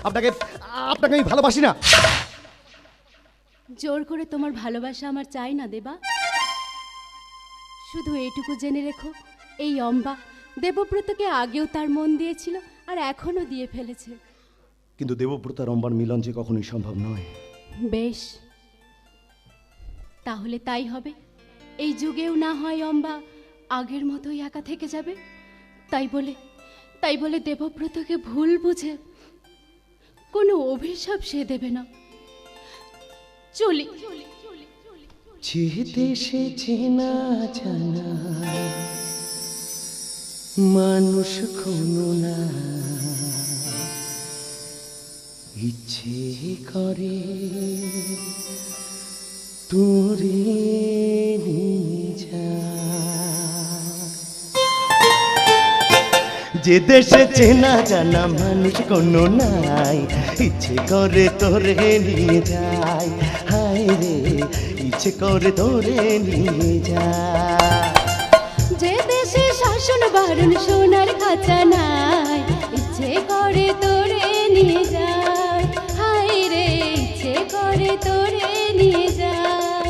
আপনাকে আপনাকে আমি ভালোবাসি না। জোর করে তোমার ভালোবাসা আমার চাই না দেবা। শুধু এইটুকু জেনে রেখো, এই অম্বা দেবব্রতকে আগেও তার মন দিয়েছিল আর এখনো দিয়ে ফেলেছে। কিন্তু দেবব্রত আর অম্বার মিলন যে কখনোই সম্ভব নয়। বেশ, তাহলে তাই হবে। এই যুগেও না হয় অম্বা আগের মতোই একা থেকে যাবে। তাই বলে দেবব্রতকে ভুল বুঝে কোনো অভিশাপ সে দেবে না। চলি। যে দেশে চেনা জানা মানুষ কোনো না, ইচ্ছে করে তোরে নিয়ে যা। যে দেশে চেনা জানা মানুষ কোনো নাই, ইচ্ছে করে তোরে নিয়ে যায়। হায় রে, ইচ্ছে করে তোরে নিয়ে যায়। যে দেশে শাসন বারণ সোনার খাঁচা নাই, ইচ্ছে করে তোরে নিয়ে যায়। হায় রে, ইচ্ছে করে তোরে নিয়ে যায়।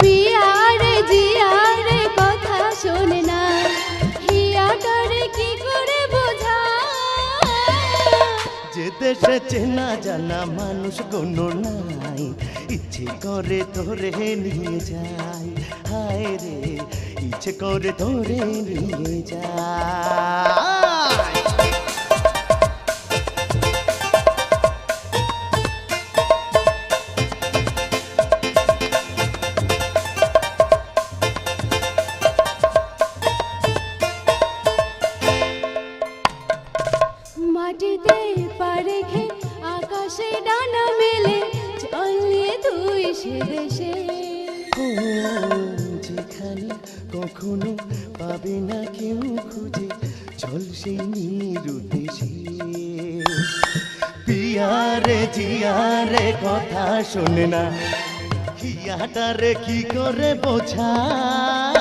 পিয়ারে জিয়ারে কথা শোনে না, হিয়াটারে কি করে বোঝা। যে দেশে চেনা জানা মানুষ কোনো নাই, ইচ্ছে করে তোরে নিয়ে যায়। হায় রে, ইচ্ছে করে তোরে নিয়ে যায়। মাটিতে পা রেখে আকাশে ডানা মেলে চলে তুই সে দেশে। ও যেখানে কখনো পাবে না কেউ খুঁজে, চল সেই নিরু দেশে। পিয়ারে জিয়ারে কথা শোনে না, হিয়াটারে কি করে বোঝায়।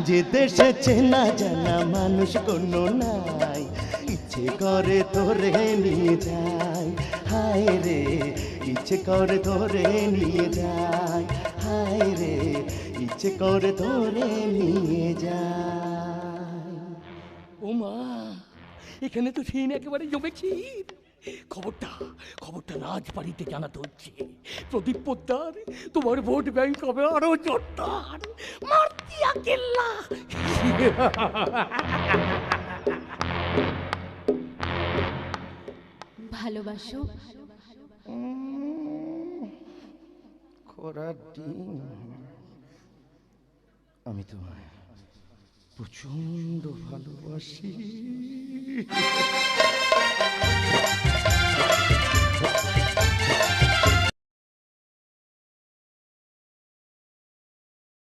যে দেশে চেনা জানা মানুষ কোনো নাই, ইচ্ছে করে তোরে নিয়ে যায়। হায় রে, ইচ্ছে করে তোরে নিয়ে যায়। হায় রে, ইচ্ছে করে তোরে নিয়ে যায়। ও মা, এখানে তো সিন একেবারে জমেছি। খবরটা রাজবাড়িতে জানাতে হচ্ছে। প্রদীপ পোদ্দার, তোমার ভোট ব্যাংক হবে আরো জোরদার। মারতিয়া কেল্লা। ভালোবাসো খরার দিন, আমি তোমায় প্রচন্ড ভালোবাসি।